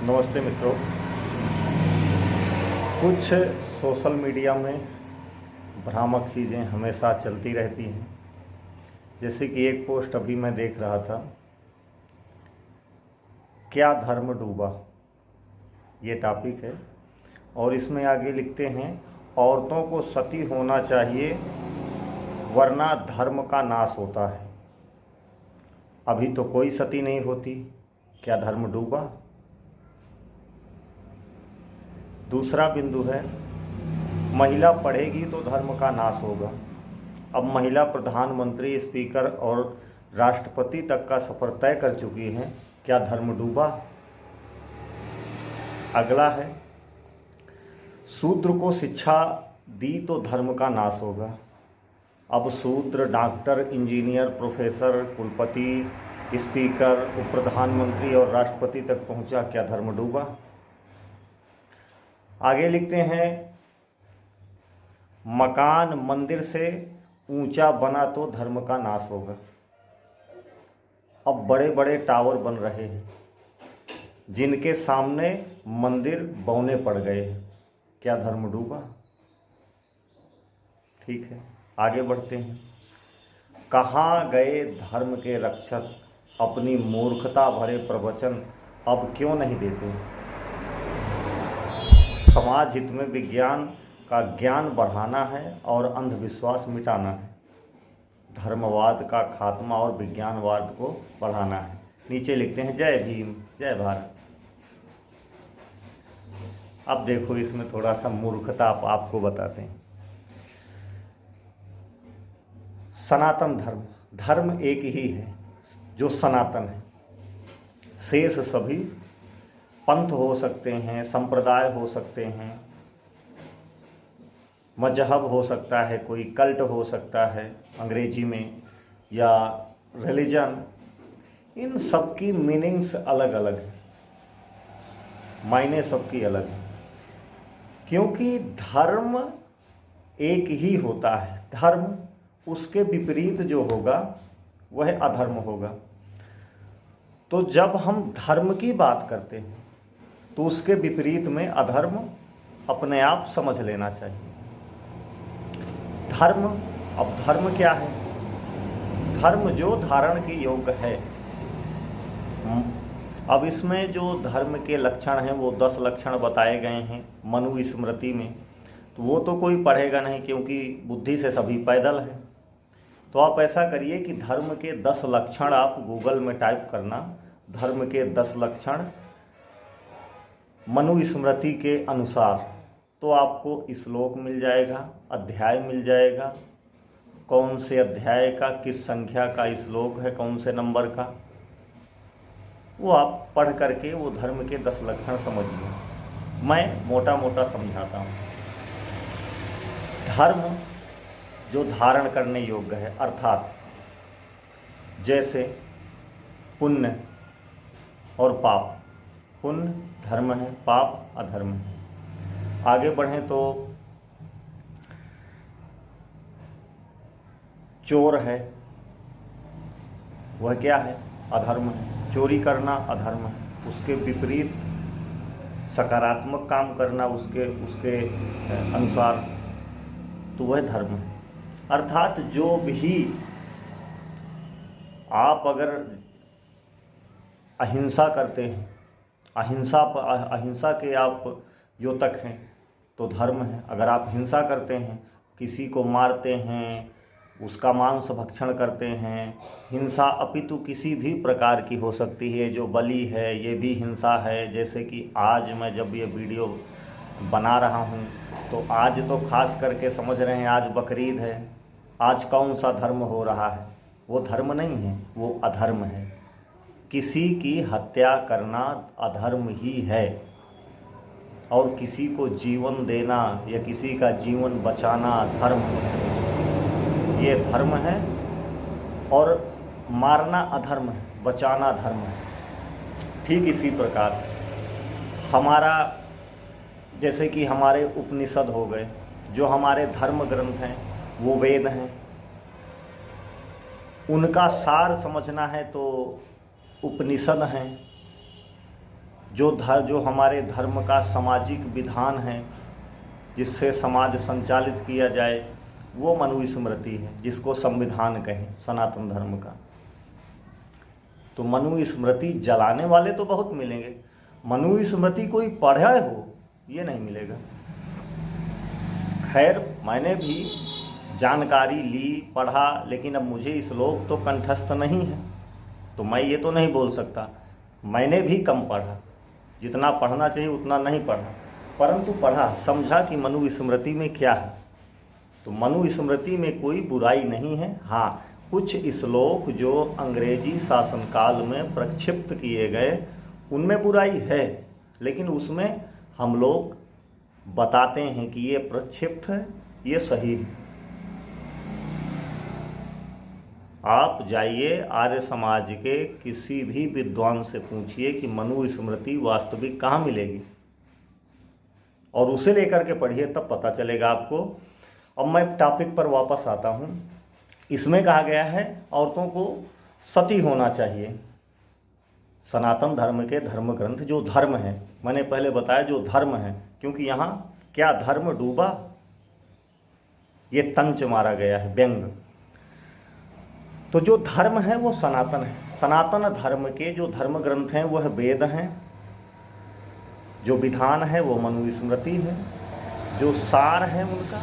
नमस्ते मित्रों। कुछ सोशल मीडिया में भ्रामक चीज़ें हमेशा चलती रहती हैं। जैसे कि एक पोस्ट अभी मैं देख रहा था, क्या धर्म डूबा, ये टॉपिक है। और इसमें आगे लिखते हैं, औरतों को सती होना चाहिए वरना धर्म का नाश होता है। अभी तो कोई सती नहीं होती, क्या धर्म डूबा। दूसरा बिंदु है, महिला पढ़ेगी तो धर्म का नाश होगा। अब महिला प्रधानमंत्री, स्पीकर और राष्ट्रपति तक का सफर तय कर चुकी हैं, क्या धर्म डूबा। अगला है, शूद्र को शिक्षा दी तो धर्म का नाश होगा। अब शूद्र डॉक्टर, इंजीनियर, प्रोफेसर, कुलपति, स्पीकर, उप प्रधानमंत्री और राष्ट्रपति तक पहुंचा, क्या धर्म डूबा। आगे लिखते हैं, मकान मंदिर से ऊंचा बना तो धर्म का नाश होगा। अब बड़े बड़े टावर बन रहे हैं जिनके सामने मंदिर बौने पड़ गए हैं, क्या धर्म डूबा। ठीक है, आगे बढ़ते हैं। कहाँ गए धर्म के रक्षक, अपनी मूर्खता भरे प्रवचन अब क्यों नहीं देते। समाज हित में विज्ञान का ज्ञान बढ़ाना है और अंधविश्वास मिटाना है। धर्मवाद का खात्मा और विज्ञानवाद को बढ़ाना है। नीचे लिखते हैं, जय भीम, जय भारत। अब देखो, इसमें थोड़ा सा मूर्खता आपको बताते हैं। सनातन धर्म एक ही है जो सनातन है। शेष सभी पंथ हो सकते हैं, संप्रदाय हो सकते हैं, मजहब हो सकता है, कोई कल्ट हो सकता है अंग्रेजी में, या रिलीजन। इन सब की मीनिंग्स अलग अलग है, मायने सबकी अलग है, क्योंकि धर्म एक ही होता है। धर्म, उसके विपरीत जो होगा वह अधर्म होगा। तो जब हम धर्म की बात करते हैं तो उसके विपरीत में अधर्म अपने आप समझ लेना चाहिए। धर्म, अब धर्म क्या है। धर्म जो धारण के योग्य है। अब इसमें जो धर्म के लक्षण हैं वो 10 लक्षण बताए गए हैं मनु स्मृति में। तो वो तो कोई पढ़ेगा नहीं, क्योंकि बुद्धि से सभी पैदल हैं। तो आप ऐसा करिए कि धर्म के 10 लक्षण आप गूगल में टाइप करना, धर्म के 10 लक्षण मनु स्मृति के अनुसार, तो आपको श्लोक मिल जाएगा, अध्याय मिल जाएगा, कौन से अध्याय का किस संख्या का श्लोक है, कौन से नंबर का, वो आप पढ़ करके वो धर्म के 10 लक्षण समझिए। मैं मोटा मोटा समझाता हूँ। धर्म जो धारण करने योग्य है, अर्थात जैसे पुण्य और पाप। पुण्य धर्म है, पाप अधर्म है। आगे बढ़ें तो चोर है, वह क्या है, अधर्म है। चोरी करना अधर्म है। उसके विपरीत सकारात्मक काम करना उसके अनुसार, तो वह धर्म है। अर्थात जो भी आप अगर अहिंसा करते हैं, अहिंसा के आप योतक हैं, तो धर्म है। अगर आप हिंसा करते हैं, किसी को मारते हैं, उसका मांस भक्षण करते हैं, हिंसा अपितु किसी भी प्रकार की हो सकती है, जो बलि है ये भी हिंसा है। जैसे कि आज मैं जब ये वीडियो बना रहा हूँ तो आज तो खास करके समझ रहे हैं, आज बकरीद है। आज कौन सा धर्म हो रहा है, वो धर्म नहीं है, वो अधर्म है। किसी की हत्या करना अधर्म ही है, और किसी को जीवन देना या किसी का जीवन बचाना धर्म है। ये धर्म है, और मारना अधर्म है, बचाना धर्म है। ठीक इसी प्रकार हमारा, जैसे कि हमारे उपनिषद हो गए, जो हमारे धर्म ग्रंथ हैं, वो वेद हैं। उनका सार समझना है तो उपनिषद हैं। जो हमारे धर्म का सामाजिक विधान है जिससे समाज संचालित किया जाए, वो मनुस्मृति है, जिसको संविधान कहें सनातन धर्म का। तो मनुस्मृति जलाने वाले तो बहुत मिलेंगे, मनुस्मृति कोई पढ़ा हो ये नहीं मिलेगा। खैर, मैंने भी जानकारी ली, पढ़ा, लेकिन अब मुझे श्लोक तो कंठस्थ नहीं है, तो मैं ये तो नहीं बोल सकता। मैंने भी कम पढ़ा, जितना पढ़ना चाहिए उतना नहीं पढ़ा, परंतु पढ़ा, समझा कि मनुस्मृति में क्या है। तो मनुस्मृति में कोई बुराई नहीं है। हाँ, कुछ श्लोक जो अंग्रेजी शासनकाल में प्रक्षिप्त किए गए उनमें बुराई है, लेकिन उसमें हम लोग बताते हैं कि ये प्रक्षिप्त है, ये सही है। आप जाइए आर्य समाज के किसी भी विद्वान से पूछिए कि मनुस्मृति वास्तविक कहाँ मिलेगी, और उसे लेकर के पढ़िए, तब पता चलेगा आपको। अब मैं टॉपिक पर वापस आता हूँ। इसमें कहा गया है औरतों को सती होना चाहिए। सनातन धर्म के धर्म ग्रंथ, जो धर्म है, मैंने पहले बताया जो धर्म है, क्योंकि यहाँ क्या धर्म डूबा, ये तंच मारा गया है, व्यंग। तो जो धर्म है वो सनातन है। सनातन धर्म के जो धर्म ग्रंथ हैं वह वेद हैं, जो विधान है वो मनुस्मृति है, जो सार है उनका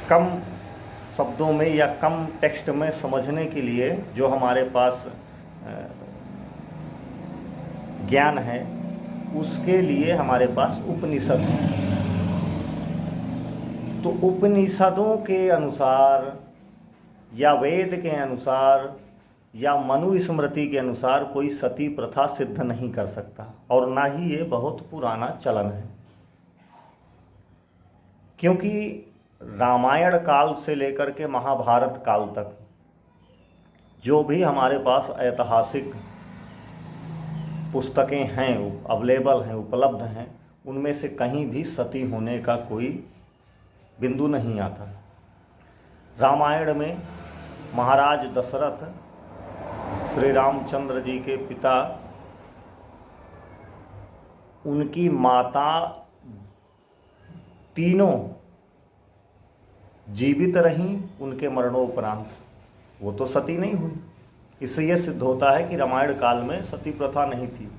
कम शब्दों में या कम टेक्स्ट में समझने के लिए जो हमारे पास ज्ञान है, उसके लिए हमारे पास उपनिषद है। तो उपनिषदों के अनुसार या वेद के अनुसार या मनुस्मृति के अनुसार कोई सती प्रथा सिद्ध नहीं कर सकता, और ना ही ये बहुत पुराना चलन है। क्योंकि रामायण काल से लेकर के महाभारत काल तक जो भी हमारे पास ऐतिहासिक पुस्तकें हैं, अवेलेबल हैं, उपलब्ध हैं, उनमें से कहीं भी सती होने का कोई बिंदु नहीं आता। रामायण में महाराज दशरथ श्री रामचंद्र जी के पिता, उनकी माता तीनों जीवित रहीं उनके मरणोपरांत, वो तो सती नहीं हुई। इससे यह सिद्ध होता है कि रामायण काल में सती प्रथा नहीं थी।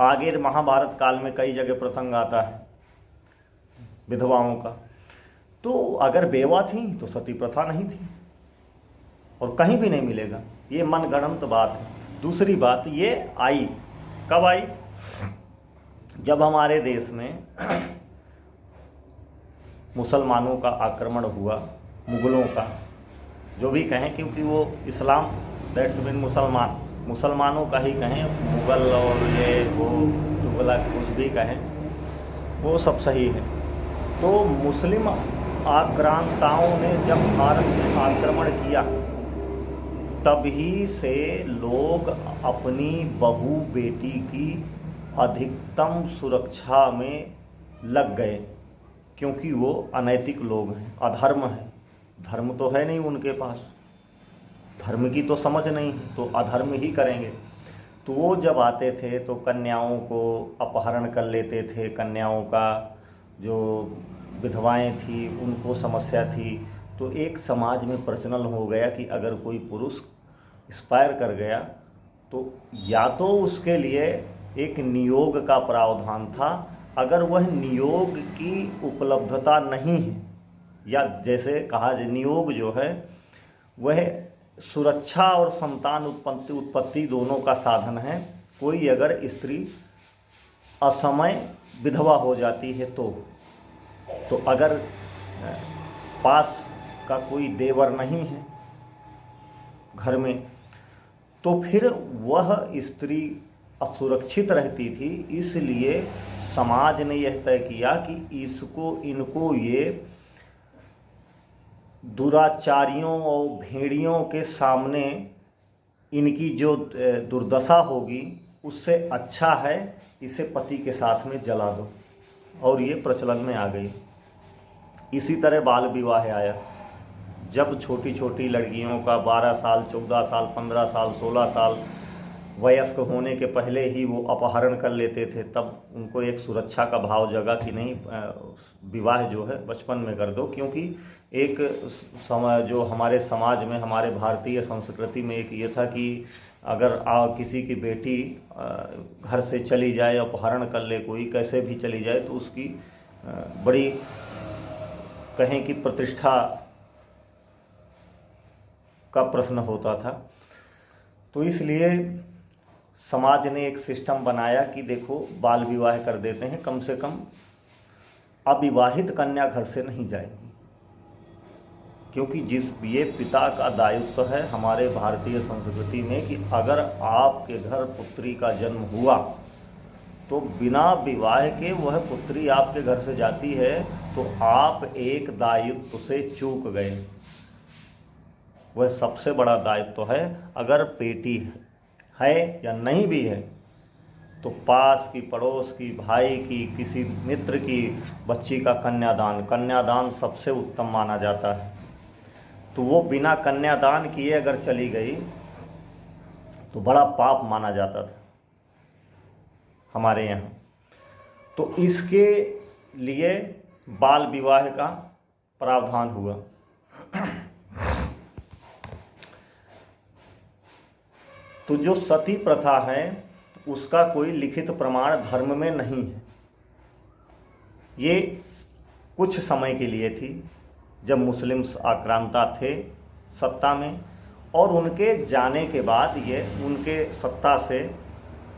आगे महाभारत काल में कई जगह प्रसंग आता है विधवाओं का, तो अगर बेवा थी तो सती प्रथा नहीं थी, और कहीं भी नहीं मिलेगा। ये मनगढ़ंत बात है। दूसरी बात ये आई, कब आई? जब हमारे देश में मुसलमानों का आक्रमण हुआ, मुगलों का, जो भी कहें, क्योंकि वो इस्लाम दैट्स मीन मुसलमानों का ही कहें, मुगल और ये वो तुगलक कुछ भी कहें, वो सब सही है। तो मुस्लिम आक्रांताओं ने जब भारत में आक्रमण किया, तभी से लोग अपनी बहू बेटी की अधिकतम सुरक्षा में लग गए, क्योंकि वो अनैतिक लोग हैं, अधर्म है। धर्म तो है नहीं उनके पास, धर्म की तो समझ नहीं है, तो अधर्म ही करेंगे। तो वो जब आते थे तो कन्याओं को अपहरण कर लेते थे। कन्याओं का जो विधवाएं थी उनको समस्या थी। तो एक समाज में प्रचलन हो गया कि अगर कोई पुरुष एक्सपायर कर गया तो या तो उसके लिए एक नियोग का प्रावधान था, अगर वह नियोग की उपलब्धता नहीं है, या जैसे कहा जाए नियोग जो है वह सुरक्षा और संतान उत्पत्ति दोनों का साधन है। कोई अगर स्त्री असमय विधवा हो जाती है तो अगर पास का कोई देवर नहीं है घर में, तो फिर वह स्त्री असुरक्षित रहती थी। इसलिए समाज ने यह तय किया कि इनको ये दुराचारियों और भेड़ियों के सामने इनकी जो दुर्दशा होगी उससे अच्छा है इसे पति के साथ में जला दो, और ये प्रचलन में आ गई। इसी तरह बाल विवाह आया। जब छोटी छोटी लड़कियों का 12 साल, 14 साल, 15 साल, 16 साल वयस्क होने के पहले ही वो अपहरण कर लेते थे, तब उनको एक सुरक्षा का भाव जगा कि नहीं, विवाह जो है बचपन में कर दो। क्योंकि एक जो हमारे समाज में, हमारे भारतीय संस्कृति में एक ये था कि अगर किसी की बेटी घर से चली जाए, अपहरण कर ले कोई, कैसे भी चली जाए, तो उसकी बड़ी कहें कि प्रतिष्ठा का प्रश्न होता था। तो इसलिए समाज ने एक सिस्टम बनाया कि देखो बाल विवाह कर देते हैं, कम से कम अविवाहित कन्या घर से नहीं जाएगी। क्योंकि ये पिता का दायित्व है हमारे भारतीय संस्कृति में कि अगर आपके घर पुत्री का जन्म हुआ तो बिना विवाह के वह पुत्री आपके घर से जाती है तो आप एक दायित्व से चूक गए। वह सबसे बड़ा दायित्व है। अगर बेटी है या नहीं भी है तो पास की, पड़ोस की, भाई की, किसी मित्र की बच्ची का कन्यादान सबसे उत्तम माना जाता है। तो वो बिना कन्यादान किए अगर चली गई तो बड़ा पाप माना जाता था हमारे यहाँ। तो इसके लिए बाल विवाह का प्रावधान हुआ। तो जो सती प्रथा है उसका कोई लिखित प्रमाण धर्म में नहीं है। ये कुछ समय के लिए थी जब मुस्लिम्स आक्रांता थे सत्ता में, और उनके जाने के बाद, ये उनके सत्ता से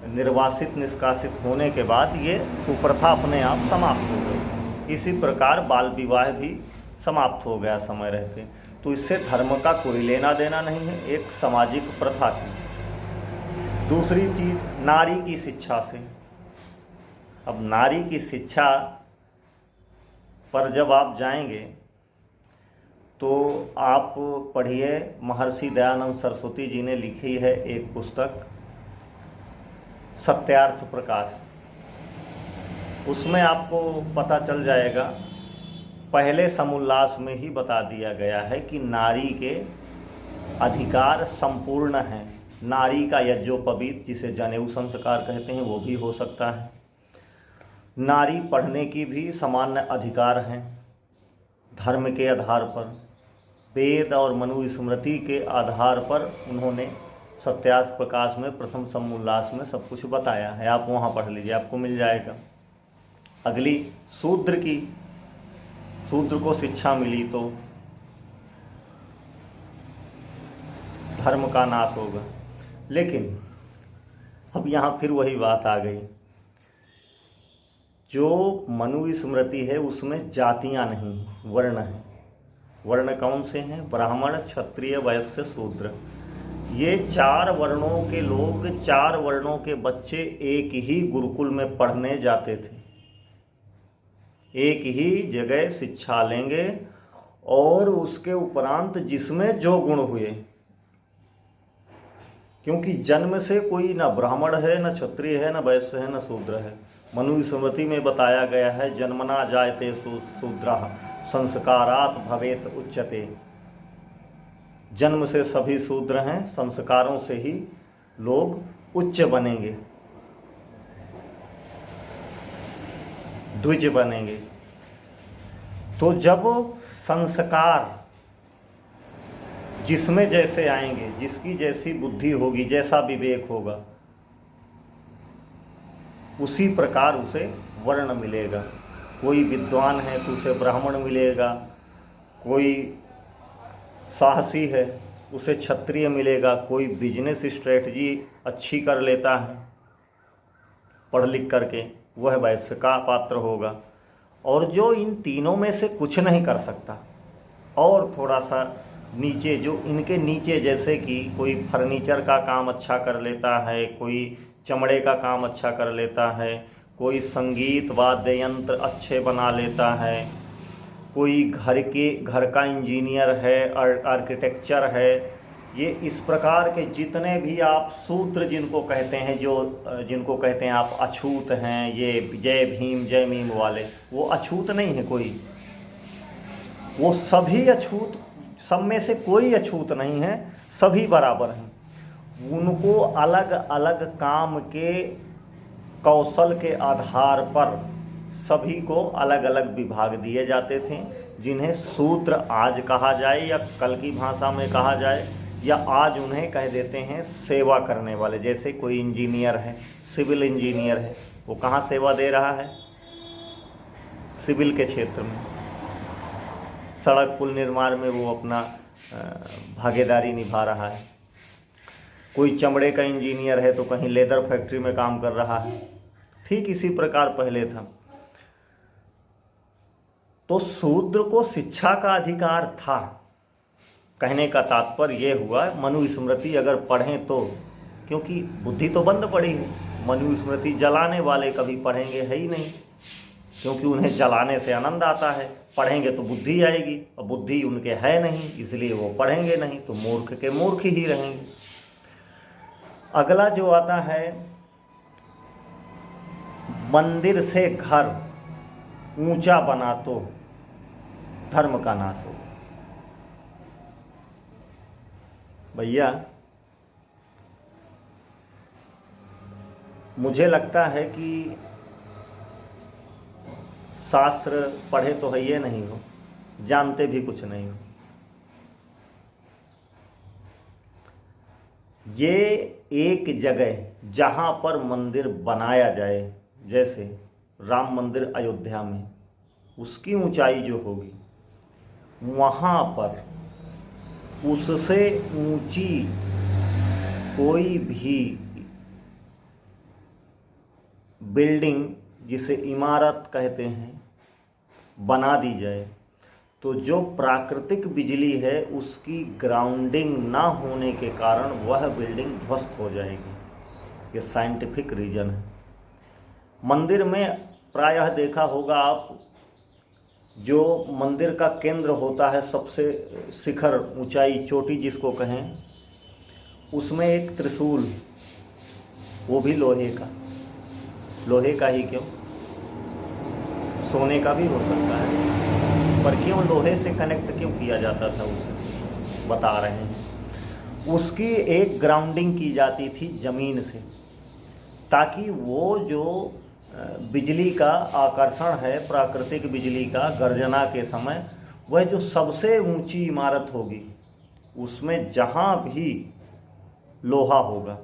निर्वासित निष्कासित होने के बाद ये कुप्रथा अपने आप समाप्त हो गई। इसी प्रकार बाल विवाह भी समाप्त हो गया समय रहते। तो इससे धर्म का कोई लेना देना नहीं है, एक सामाजिक प्रथा थी। दूसरी चीज़, नारी की शिक्षा से। अब नारी की शिक्षा पर जब आप जाएंगे तो आप पढ़िए, महर्षि दयानंद सरस्वती जी ने लिखी है एक पुस्तक सत्यार्थ प्रकाश। उसमें आपको पता चल जाएगा, पहले समुल्लास में ही बता दिया गया है कि नारी के अधिकार संपूर्ण हैं। नारी का यज्ञोपवीत, जिसे जनेऊ संस्कार कहते हैं, वो भी हो सकता है। नारी पढ़ने की भी सामान्य अधिकार हैं धर्म के आधार पर। वेद और मनुस्मृति के आधार पर उन्होंने सत्यार्थ प्रकाश में प्रथम समुल्लास में सब कुछ बताया है। आप वहाँ पढ़ लीजिए, आपको मिल जाएगा। अगली, शूद्र को शिक्षा मिली तो धर्म का नाश होगा। लेकिन अब यहाँ फिर वही बात आ गई, जो मनुस्मृति है उसमें जातियाँ नहीं, वर्ण हैं। वर्ण कौन से हैं? ब्राह्मण, क्षत्रिय, वैश्य, शूद्र। ये 4 वर्णों के लोग, 4 वर्णों के बच्चे एक ही गुरुकुल में पढ़ने जाते थे, एक ही जगह शिक्षा लेंगे, और उसके उपरांत जिसमें जो गुण हुए, क्योंकि जन्म से कोई ना ब्राह्मण है, ना क्षत्रिय है, ना वैश्य है, ना शूद्र है। मनुस्मृति में बताया गया है, जन्मना जायते शूद्रः संस्कारात् भवेत उच्यते। जन्म से सभी शूद्र हैं, संस्कारों से ही लोग उच्च बनेंगे, द्विज बनेंगे। तो जब संस्कार जिसमें जैसे आएंगे, जिसकी जैसी बुद्धि होगी, जैसा विवेक होगा, उसी प्रकार उसे वर्ण मिलेगा। कोई विद्वान है तो उसे ब्राह्मण मिलेगा, कोई साहसी है उसे क्षत्रिय मिलेगा, कोई बिजनेस स्ट्रेटजी अच्छी कर लेता है पढ़ लिख करके, वह वैश्य का पात्र होगा। और जो इन तीनों में से कुछ नहीं कर सकता, और थोड़ा सा नीचे, जो इनके नीचे, जैसे कि कोई फर्नीचर का काम अच्छा कर लेता है, कोई चमड़े का काम अच्छा कर लेता है, कोई संगीत वाद्य यंत्र अच्छे बना लेता है, कोई घर का इंजीनियर है, आर्किटेक्चर है, ये इस प्रकार के जितने भी आप शूद्र जिनको कहते हैं, जिनको कहते हैं आप अछूत हैं, ये जय भीम जय मीम वाले, वो अछूत नहीं है कोई, वो सभी अछूत, सब में से कोई अछूत नहीं है, सभी बराबर हैं। उनको अलग अलग काम के कौशल के आधार पर सभी को अलग अलग विभाग दिए जाते थे, जिन्हें शूद्र आज कहा जाए या कल की भाषा में कहा जाए, या आज उन्हें कह देते हैं सेवा करने वाले। जैसे कोई इंजीनियर है, सिविल इंजीनियर है, वो कहाँ सेवा दे रहा है? सिविल के क्षेत्र में, सड़क पुल निर्माण में वो अपना भागीदारी निभा रहा है। कोई चमड़े का इंजीनियर है तो कहीं लेदर फैक्ट्री में काम कर रहा है। ठीक इसी प्रकार पहले था। तो शूद्र को शिक्षा का अधिकार था। कहने का तात्पर्य ये हुआ, मनुस्मृति अगर पढ़ें तो, क्योंकि बुद्धि तो बंद पड़ी है, मनुस्मृति जलाने वाले कभी पढ़ेंगे है ही नहीं, क्योंकि उन्हें जलाने से आनंद आता है। पढ़ेंगे तो बुद्धि आएगी, और बुद्धि उनके है नहीं, इसलिए वो पढ़ेंगे नहीं, तो मूर्ख के मूर्ख ही रहेंगे। अगला जो आता है, मंदिर से घर ऊंचा बना तो धर्म का नाश हो। भैया, मुझे लगता है कि शास्त्र पढ़े तो है ये नहीं हो, जानते भी कुछ नहीं हो। ये एक जगह जहाँ पर मंदिर बनाया जाए, जैसे राम मंदिर अयोध्या में, उसकी ऊंचाई जो होगी, वहाँ पर उससे ऊंची कोई भी बिल्डिंग, जिसे इमारत कहते हैं, बना दी जाए, तो जो प्राकृतिक बिजली है उसकी ग्राउंडिंग ना होने के कारण वह बिल्डिंग ध्वस्त हो जाएगी। ये साइंटिफिक रीजन है। मंदिर में प्रायः देखा होगा आप, जो मंदिर का केंद्र होता है, सबसे शिखर, ऊंचाई, चोटी जिसको कहें, उसमें एक त्रिशूल, वो भी लोहे का। लोहे का ही क्यों, सोने का भी हो सकता है, पर क्यों लोहे से कनेक्ट क्यों किया जाता था उसे बता रहे हैं। उसकी एक ग्राउंडिंग की जाती थी ज़मीन से, ताकि वो जो बिजली का आकर्षण है, प्राकृतिक बिजली का, गर्जना के समय, वह जो सबसे ऊंची इमारत होगी, उसमें जहाँ भी लोहा होगा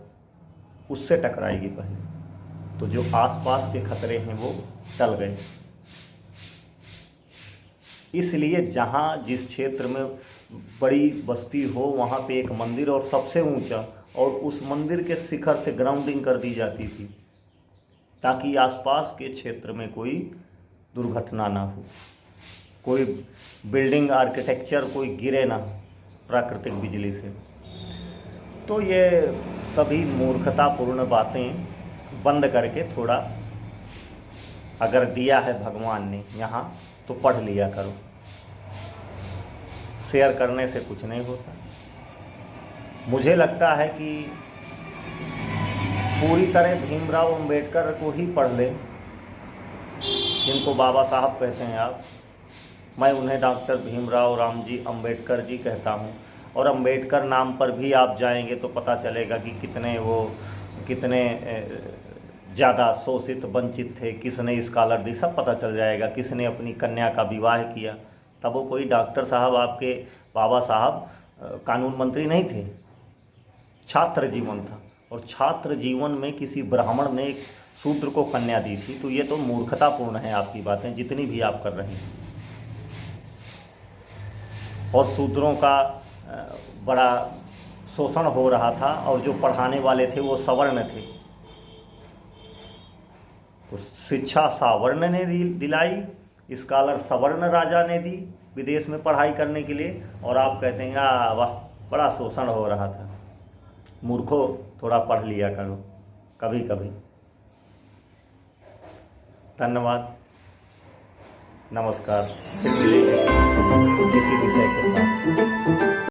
उससे टकराएगी पहले, तो जो आसपास के खतरे हैं वो टल गए। इसलिए जहाँ जिस क्षेत्र में बड़ी बस्ती हो, वहाँ पे एक मंदिर और सबसे ऊंचा, और उस मंदिर के शिखर से ग्राउंडिंग कर दी जाती थी, ताकि आसपास के क्षेत्र में कोई दुर्घटना ना हो, कोई बिल्डिंग आर्किटेक्चर कोई गिरे ना प्राकृतिक बिजली से। तो ये सभी मूर्खतापूर्ण बातें बंद करके थोड़ा, अगर दिया है भगवान ने यहाँ, तो पढ़ लिया करो। शेयर करने से कुछ नहीं होता। मुझे लगता है कि पूरी तरह भीमराव अंबेडकर को ही पढ़ लें, जिनको बाबा साहब कहते हैं आप। मैं उन्हें डॉक्टर भीमराव रामजी अंबेडकर जी कहता हूँ। और अंबेडकर नाम पर भी आप जाएंगे तो पता चलेगा कि कितने ज़्यादा शोषित वंचित थे, किसने स्कॉलर दी, सब पता चल जाएगा। किसने अपनी कन्या का विवाह किया, तब वो कोई डॉक्टर साहब, आपके बाबा साहब कानून मंत्री नहीं थे। छात्र जीवन था, और छात्र जीवन में किसी ब्राह्मण ने एक शूद्र को कन्या दी थी। तो ये तो मूर्खतापूर्ण है आपकी बातें, जितनी भी आप कर रहे हैं। और शूद्रों का बड़ा शोषण हो रहा था, और जो पढ़ाने वाले थे वो सवर्ण थे। तो शिक्षा सावर्ण ने दिलाई, स्कॉलर सवर्ण राजा ने दी विदेश में पढ़ाई करने के लिए, और आप कहते हैं वाह बड़ा शोषण हो रहा था। मूर्खों, थोड़ा पढ़ लिया करो कभी कभी। धन्यवाद, नमस्कार। फिर मिलेंगे किसी विषय के साथ।